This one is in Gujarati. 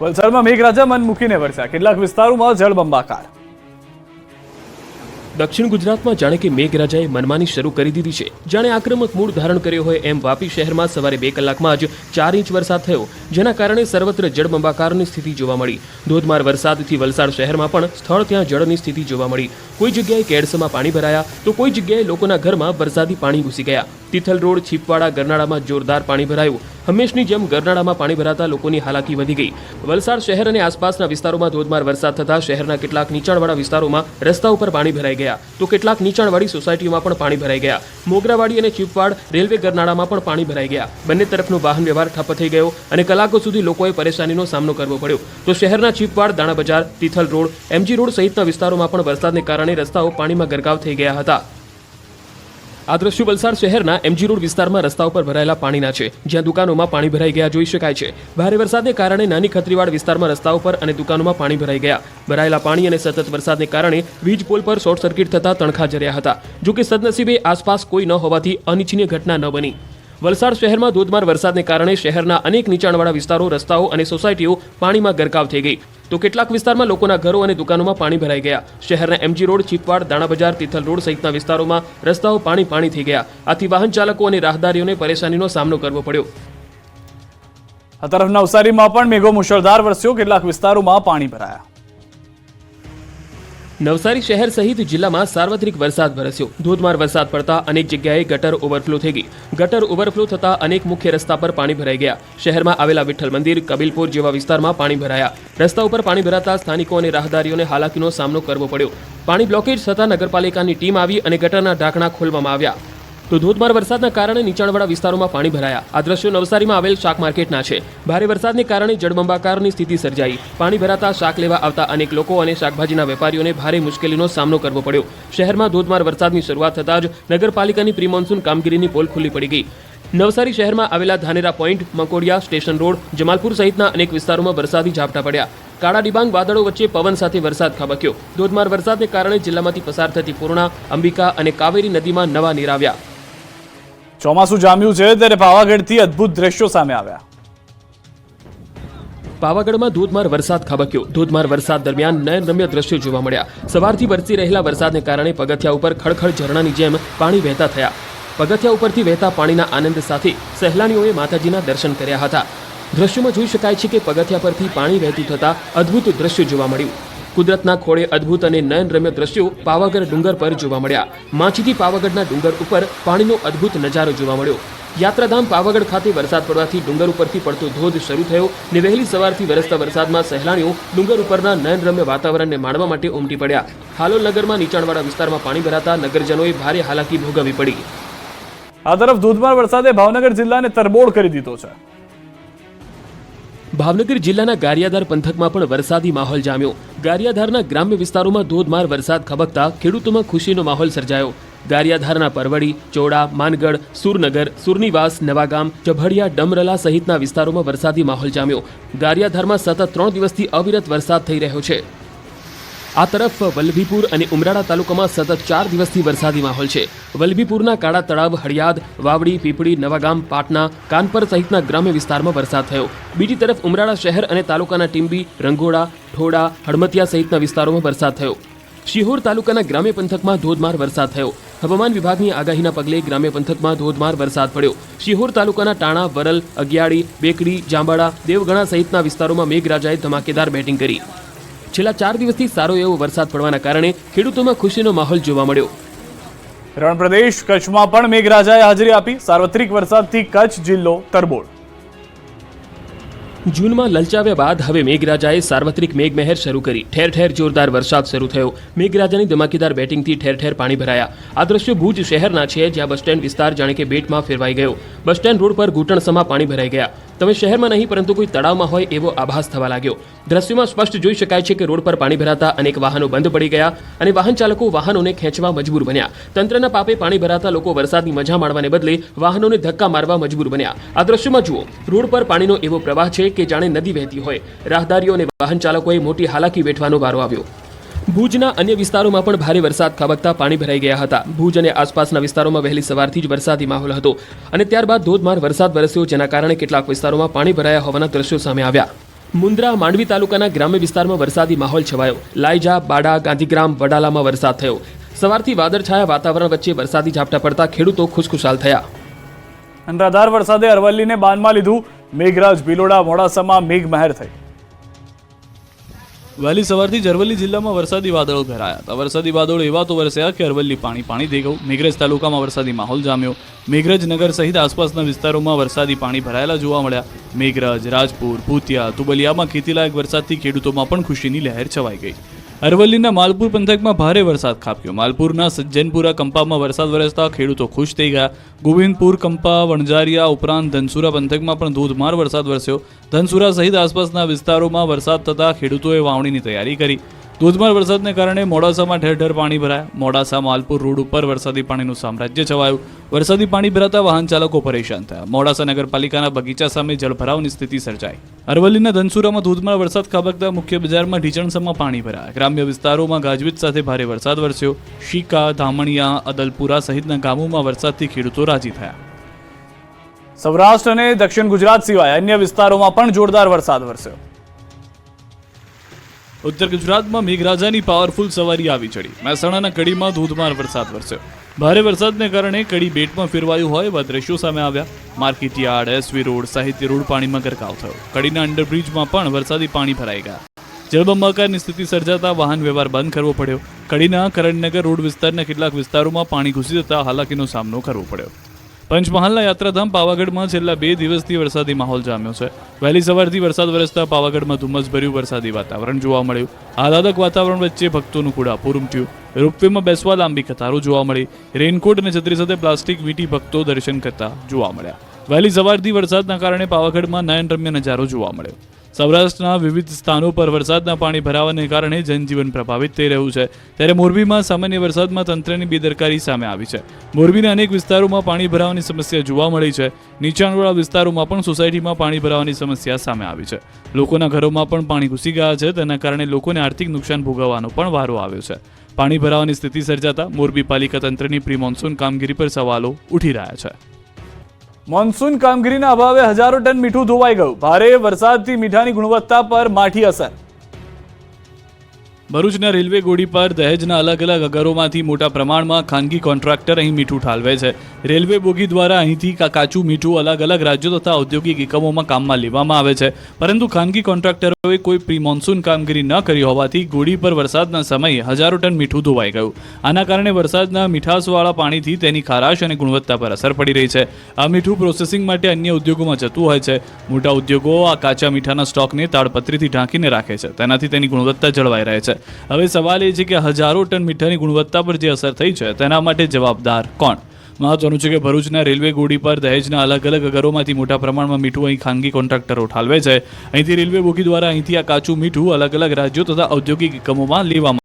વલસાડમાં મેઘરાજા મન મૂકીને વરસ્યા, કેટલાક વિસ્તારોમાં જળબંબાકાર। દક્ષિણ ગુજરાતમાં જાણે કે મેઘરાજાએ મનમાની શરૂ કરી દીધી છે। જાણે આક્રમક મૂળ ધારણ કર્યો હોય એમ વાપી શહેરમાં સવારે 2 કલાકમાં જ 4 ઇંચ વરસાદ થયો, જેના કારણે સર્વત્ર જળબંબાકારની સ્થિતિ જોવા મળી। ધોધમાર વરસાદથી વલસાડ શહેરમાં પણ સ્થળ ત્યાં જળની સ્થિતિ જોવા મળી। કોઈ જગ્યાએ કેડસમાં પાણી ભરાયા તો કોઈ જગ્યાએ લોકોના ઘરમાં વરસાદી પાણી ઘૂસી ગયા। તિથલ રોડ છીપવાડા ગરનાળામાં જોરદાર પાણી ભરાયું। હંમેશની જેમ ગરનાળામાં પાણી ભરાતા લોકોની હાલાકી વધી ગઈ। વલસાડ શહેર અને આસપાસના વિસ્તારોમાં ધોધમાર વરસાદ થતા શહેરના કેટલાક નીચાણવાળા વિસ્તારોમાં રસ્તા ઉપર પાણી ભરાઈ ગયા, તો કેટલાક નીચાણવાળી સોસાયટીઓમાં પણ પાણી ભરાઈ ગયા। મોગરાવાડી અને ચીપવાડ રેલવે ગરનાળામાં પણ પાણી ભરાઈ ગયા। બંને તરફનો વાહન વ્યવહાર ઠપ્પ થઈ ગયો અને કલાકો સુધી લોકોએ પરેશાનીનો સામનો કરવો પડ્યો। તો શહેરના ચીપવાડ, દાણા બજાર, તિથલ રોડ, એમજી રોડ સહિતના વિસ્તારોમાં પણ વરસાદને કારણે રસ્તાઓ પાણીમાં ગરકાવ થઈ ગયા હતા। આ દ્રશ્યો વલસાડ શહેરના એમજી રોડ વિસ્તારમાં રસ્તા ઉપર ભરાયેલા પાણીના છે, જ્યાં દુકાનોમાં પાણી ભરાઈ ગયા જોઈ શકાય છે। ભારે વરસાદને કારણે નાની ખત્રીવાડ વિસ્તારમાં રસ્તા ઉપર અને દુકાનોમાં પાણી ભરાઈ ગયા। ભરાયેલા પાણી અને સતત વરસાદને કારણે વીજ પોલ પર શોર્ટ સર્કિટ થતા તણખા જર્યા હતા। જો કે સદનસીબે આસપાસ કોઈ ન હોવાથી અનિચ્છનીય ઘટના ન બની। વલસાડ શહેરમાં ધોધમાર વરસાદને કારણે શહેરના અનેક નીચાણવાળા વિસ્તારો, રસ્તાઓ અને સોસાયટીઓ પાણીમાં ગરકાવ થઈ ગઈ, તો કેટલાક વિસ્તારમાં લોકોના ઘરો અને દુકાનોમાં પાણી ભરાઈ ગયા। શહેરના એમજી રોડ, ચીપવાડ, દાણા બજાર, તિથલ રોડ સહિતના વિસ્તારોમાં રસ્તાઓ પાણી થઈ ગયા। આથી વાહન ચાલકો અને રાહદારીઓને પરેશાનીનો સામનો કરવો પડ્યો। આ તરફ નવસારીમાં પણ મેઘો મુશળધાર વરસ્યો, કેટલાક વિસ્તારોમાં પાણી ભરાયા। નવસારી શહેર સહિત જિલ્લામાં સાર્વત્રિક વરસાદ વરસ્યો। ધોધમાર વરસાદ પડતા અનેક જગ્યાએ ગટર ઓવરફ્લો થઈ ગઈ। ગટર ઓવરફ્લો થતા અનેક મુખ્ય રસ્તા પર પાણી ભરાઈ ગયા। શહેરમાં આવેલા વિઠ્ઠલ મંદિર, કબીલપુર જેવા વિસ્તારમાં પાણી ભરાયા। રસ્તા ઉપર પાણી ભરાતા સ્થાનિકો અને રાહદારીઓને હાલાકીનો સામનો કરવો પડ્યો। પાણી બ્લોકેજ થતા નગરપાલિકાની ટીમ આવી અને ગટરના ઢાંકણા ખોલવામાં આવ્યા। તો ધોધમાર વરસાદના કારણે નીચાણવાળા વિસ્તારોમાં પાણી ભરાયા। આ દ્રશ્યો નવસારીમાં આવેલ શાક માર્કેટના છે। ભારે વરસાદને કારણે જળબંબાકારની સ્થિતિ સર્જાઈ। પાણી ભરાતા શાક લેવા આવતા અનેક લોકો અને શાકભાજીના વેપારીઓને ભારે મુશ્કેલીનો સામનો કરવો પડ્યો। શહેરમાં ધોધમાર વરસાદની શરૂઆત થતાં જ નગરપાલિકાની પ્રી મોન્સૂન કામગીરીની પોલ ખુલ્લી પડી ગઈ। નવસારી શહેરમાં આવેલા Dhanera point, Mankodiya, station road, Jamalpur સહિતના અનેક વિસ્તારોમાં વરસાદી ઝાપટા પડ્યા। કાળા ડિબાંગ વાદળો વચ્ચે પવન સાથે વરસાદ ખાબક્યો। ધોધમાર વરસાદને કારણે જિલ્લામાંથી પસાર થતી પૂર્ણા, અંબિકા અને કાવેરી નદીમાં નવા નીર આવ્યા। ચોમાસું જામ્યું છે ત્યારે પાવાગઢથી અદ્ભુત દ્રશ્યો સામે આવ્યા। પાવાગઢમાં ધોધમાર વરસાદ ખાબક્યો। ધોધમાર વરસાદ દરમિયાન નયનરમ્ય દ્રશ્યો જોવા મળ્યા। સવારથી વરસી રહેલા વરસાદને કારણે પગથિયા ઉપર ખળખળ ઝરણાની જેમ પાણી વહેતા થયા। પગથિયા ઉપરથી વહેતા પાણીના આનંદ સાથે સહેલાણીઓએ માતાજીના દર્શન કર્યા હતા। દ્રશ્યોમાં જોઈ શકાય છે કે પગથિયા પરથી પાણી વહેતું થતા અદ્ભુત દ્રશ્યો જોવા મળ્યું। કુદરતના ખોળે અદ્ભુત અને નયનરમ્ય દ્રશ્યો પાવાગઢ ડુંગર પર જોવા મળ્યા। માછીથી પાવાગઢના ડુંગર ઉપર પાણીનો અદ્ભુત નજારો જોવા મળ્યો। યાત્રાધામ પાવાગઢ ખાતે વરસાદ પડવાથી ડુંગર ઉપરથી પડતો ધોધ શરૂ થયો ને વહેલી સવારથી વરસતા વરસાદમાં સહેલાણીઓ ડુંગર ઉપરના નયનરમ્ય વાતાવરણને માણવા માટે ઉમટી પડ્યા। હાલોલ નગરમાં નીચાણવાળા વિસ્તારમાં પાણી ભરાતા નગરજનોએ ભારે હાલાકી ભોગવવી પડી। આ તરફ ધોધમાર વરસાદે ભાવનગર જિલ્લાને તરબોળ કરી દીધો છે। ભાવનગર જિલ્લાના ગારિયાધાર પંથકમાં પણ વરસાદી માહોલ જામ્યો। ગારિયાધારના ગ્રામ્ય વિસ્તારોમાં ધોધમાર વરસાદ ખાબકતા ખેડૂતોમાં ખુશીનો માહોલ સર્જાયો। ગારિયાધારના પરવડી, ચોડા, માનગઢ, સુરનગર, સુરનીવાસ, નવાગામ, ચભડિયા, ડમરલા સહિતના વિસ્તારોમાં વરસાદી માહોલ જામ્યો। ગારિયાધારમાં સતત 3 દિવસથી અવિરત વરસાદ થઈ રહ્યો છે। આ તરફ વલ્લભીપુર અને ઉમરાળા તાલુકામાં સતત 4 દિવસથી વરસાદી માહોલ છે। વલ્લભીપુરના કાળા તળાવ, હળિયાદ, વાવડી, પીપળી, નવાગામ, પાટના, કાનપર સહિતના ગ્રામ્ય વિસ્તારમાં વરસાદ થયો। બીજી તરફ ઉમરાળા શહેર અને તાલુકાના ટીંબી, રંગોળા, ઠોડા, હડમતિયા સહિતના વિસ્તારોમાં વરસાદ થયો। શિહોર તાલુકાના ગ્રામ્ય પંથકમાં ધોધમાર વરસાદ થયો। હવામાન વિભાગની આગાહીના પગલે ગ્રામ્ય પંથકમાં ધોધમાર વરસાદ પડ્યો। શિહોર તાલુકાના ટાણા, વરલ, અગિયાળી, બેકડી, જાંબાળા, દેવગણા સહિતના વિસ્તારોમાં મેઘરાજાએ ધમાકેદાર બેટિંગ કરી। છેલ્લા 4 દિવસથી સારો એવો વરસાદ પડવાના કારણે ખેડૂતોમાં ખુશીનો માહોલ જોવા મળ્યો। રણ પ્રદેશ કચ્છમાં પણ મેઘરાજાએ હાજરી આપી। સાર્વત્રિક વરસાદથી કચ્છ જિલ્લો તરબોળ। જૂનમાં લલચાવ્યા બાદ હવે મેઘરાજાએ સાર્વત્રિક મેઘમહેર શરૂ કરી। ઠેર ઠેર જોરદાર વરસાદ શરૂ થયો। મેઘરાજાની ધમાકેદાર બેટિંગથી ઠેર ઠેર પાણી ભરાયા। આ દ્રશ્યો ભુજ શહેરના છે, જ્યાં બસ સ્ટેન્ડ વિસ્તાર જાણે કે બેટમાં ફેરવાઈ ગયો। બસ સ્ટેન્ડ રોડ પર ઘૂંટણસમા પાણી ભરાઈ ગયા। તમે શહેરમાં નહીં પરંતુ કોઈ તળાવમાં હોય એવો આભાસ થવા લાગ્યો। દ્રશ્યોમાં સ્પષ્ટ જોઈ શકાય છે કે રોડ પર પાણી ભરાતા અનેક વાહનો બંધ પડી ગયા અને વાહન ચાલકો વાહનોને ખેંચવા મજબૂર બન્યા। તંત્રના પાપે પાણી ભરાતા લોકો વરસાદની મજા માણવાને બદલે વાહનોને ધક્કા મારવા મજબૂર બન્યા। આ દ્રશ્યોમાં જુઓ, રોડ પર પાણીનો એવો પ્રવાહ છે કે જાણે નદી વહેતી હોય। રાહદારીઓ અને વાહન ચાલકોએ મોટી હાલાકી વેઠવાનો વારો આવ્યો। ભુજના અન્ય વિસ્તારોમાં પણ ભારે વરસાદ ખાબકતા પાણી ભરાઈ ગયા હતા। ભુજ અને આસપાસના વિસ્તારોમાં વહેલી સવારથી જ વરસાદી માહોલ હતો અને ત્યારબાદ ધોધમાર વરસાદ વરસ્યો, જેના કારણે કેટલાક વિસ્તારોમાં પાણી ભરાયા હોવાના દ્રશ્યો સામે આવ્યા। મુન્દ્રા માંડવી તાલુકાના ગ્રામ્ય વિસ્તારમાં વરસાદી માહોલ છવાયો. લાયજા, બાડા, ગાંધીગ્રામ, વડાલામાં વરસાદ થયો. સવારથી વાદળછાયા વાતાવરણ વચ્ચે વરસાદી ઝાપટા પડતા ખેડૂતો ખુશખુશાલ થયા. અનરાધાર વરસાદે અરવલ્લીને બાનમાં લીધું. મેઘરાજ, ભિલોડા, મોડાસામાં મેઘમહેર થઈ. વહેલી સવારથી જ અરવલ્લી જિલ્લામાં વરસાદી વાદળો ઘેરાયા હતા. વરસાદી વાદળો એવા તો વરસ્યા કે અરવલ્લી પાણી થઈ ગયું. મેઘરજ તાલુકામાં વરસાદી માહોલ જામ્યો. મેઘરજ નગર સહિત આસપાસના વિસ્તારોમાં વરસાદી પાણી ભરાયેલા જોવા મળ્યા. મેઘરજ, રાજપુર, ભૂતિયા, તુબલિયામાં ખેતીલાયક વરસાદથી ખેડૂતોમાં પણ ખુશીની લહેર છવાઈ ગઈ. અરવલ્લીના માલપુર પંથકમાં ભારે વરસાદ ખાબક્યો. માલપુરના સજ્જનપુરા કંપામાં વરસાદ વરસતા ખેડૂતો ખુશ થઈ ગયા. ગોવિંદપુર, કંપા, વણઝારિયા ઉપરાંત ધનસુરા પંથકમાં પણ ધોધમાર વરસાદ વરસ્યો. ધનસુરા સહિત આસપાસના વિસ્તારોમાં વરસાદ થતાં ખેડૂતોએ વાવણીની તૈયારી કરી. ધોધમાર વરસાદને કારણે મોડાસામાં ઠેર ઠેર પાણી ભરાયા. મોડાસા માલપુર રોડ ઉપર વરસાદી પાણીનું સામ્રાજ્ય છવાયું. વરસાદી પાણી ભરાતા વાહન ચાલકો પરેશાન થયા. મોડાસા નગરપાલિકાના બગીચા સામે જળભરાવની સ્થિતિ સર્જાઈ. અરવલ્લીના ધનસુરામાં ધોધમાર વરસાદ ખાબકતા મુખ્ય બજારમાં ઢીચણસમાં પાણી ભરાયા. ગ્રામ્ય વિસ્તારોમાં ગાજવીજ સાથે ભારે વરસાદ વરસ્યો. શીકા, ધામણિયા, અદલપુરા સહિતના ગામોમાં વરસાદથી ખેડૂતો રાજી થયા. સૌરાષ્ટ્ર અને દક્ષિણ ગુજરાત સિવાય અન્ય વિસ્તારોમાં પણ જોરદાર વરસાદ વરસ્યો. ઉત્તર ગુજરાતમાં મેઘરાજાની પાવરફુલ સવારી આવી ચડી. મહેસાણાના કડીમાં ધોધમાર વરસાદ વરસ્યો. ભારે વરસાદને કારણે કડી બેટમાં ફેરવાયું હોય એવા દ્રશ્યો સામે આવ્યા. માર્કેટયાર્ડ, એસવી રોડ, સાહિત્ય રોડ પાણીમાં ગરકાવ થયો. કડીના અંડરબ્રિજમાં પણ વરસાદી પાણી ભરાઈ ગયા. જળબંબાકારની સ્થિતિ સર્જાતા વાહન વ્યવહાર બંધ કરવો પડ્યો. કડીના કરણનગર રોડ વિસ્તારના કેટલાક વિસ્તારોમાં પાણી ઘૂસી જતા હાલાકીનો સામનો કરવો પડ્યો. પંચમહાલના યાત્રાધામ પાવાગઢમાં છેલ્લા 2 દિવસથી વરસાદી માહોલ જામ્યો છે. વહેલી સવારથી વરસાદ વરસતા પાવાગઢમાં ધુમ્મસભર્યું વરસાદી વાતાવરણ જોવા મળ્યું. આહલાદક વાતાવરણ વચ્ચે ભક્તોનું કુડાપુર ઉમટ્યું. રોપવેમાં બેસવા લાંબી કતારો જોવા મળી. રેનકોટ અને છત્રી સાથે પ્લાસ્ટિક વીંટી ભક્તો દર્શન કરતા જોવા મળ્યા. વહેલી સવારથી વરસાદના કારણે પાવાગઢમાં નયનરમ્ય નજારો જોવા મળ્યો. સૌરાષ્ટ્રના વિવિધ સ્થાનો પર વરસાદના પાણી ભરાવાને કારણે જનજીવન પ્રભાવિત થઈ રહ્યું છે. ત્યારે મોરબીમાં સામાન્ય વરસાદમાં તંત્રની બેદરકારી સામે આવી છે. મોરબીના અનેક વિસ્તારોમાં પાણી ભરાવાની સમસ્યા જોવા મળી છે. નીચાણવાળા વિસ્તારોમાં પણ સોસાયટીમાં પાણી ભરાવાની સમસ્યા સામે આવી છે. લોકોના ઘરોમાં પણ પાણી ઘૂસી ગયા છે. તેના કારણે લોકોને આર્થિક નુકસાન ભોગવવાનો પણ વારો આવ્યો છે. પાણી ભરાવાની સ્થિતિ સર્જાતા મોરબી પાલિકા તંત્રની પ્રી મોન્સૂન કામગીરી પર સવાલો ઉઠી રહ્યા છે. મોન્સૂન કામગીરીના અભાવે હજારો ટન મીઠું ધોવાઈ ગયું. ભારે વરસાદથી મીઠાની ગુણવત્તા પર માઠી અસર. ભરૂચના રેલવે ગોળી પર દહેજના અલગ અલગ અગરોમાંથી મોટા પ્રમાણમાં ખાનગી કોન્ટ્રાક્ટર અહીં મીઠું ઠાલવે છે. રેલવે બોગી દ્વારા અહીંથી કાચું મીઠું અલગ અલગ રાજ્યો તથા ઔદ્યોગિક એકમોમાં કામમાં લેવામાં આવે છે. પરંતુ ખાનગી કોન્ટ્રાક્ટરોએ કોઈ પ્રી મોન્સૂન કામગીરી ન કરી હોવાથી ગોળી પર વરસાદના સમયે હજારો ટન મીઠું ધોવાઈ ગયું. આના કારણે વરસાદના મીઠાશવાળા પાણીથી તેની ખારાશ અને ગુણવત્તા પર અસર પડી રહી છે. આ મીઠું પ્રોસેસિંગ માટે અન્ય ઉદ્યોગોમાં જતું હોય છે. મોટા ઉદ્યોગો આ કાચા મીઠાના સ્ટોકને તાડપત્રીથી ઢાંકીને રાખે છે. તેનાથી તેની ગુણવત્તા જળવાઈ રહે છે. હવે સવાલ એ છે કે હજારો ટન મીઠાની ગુણવત્તા પર જે અસર થઈ છે તેના માટે જવાબદાર કોણ? મહત્વનું છે કે ભરૂચના રેલવે ગોળી પર દહેજના અલગ અલગ અગરોમાંથી મોટા પ્રમાણમાં મીઠું અહીં ખાનગી કોન્ટ્રાક્ટરો ઠાલવે છે. અહીંથી રેલવે બોગી દ્વારા અહીંથી આ કાચું મીઠું અલગ અલગ રાજ્યો તથા ઔદ્યોગિક એકમોમાં લેવામાં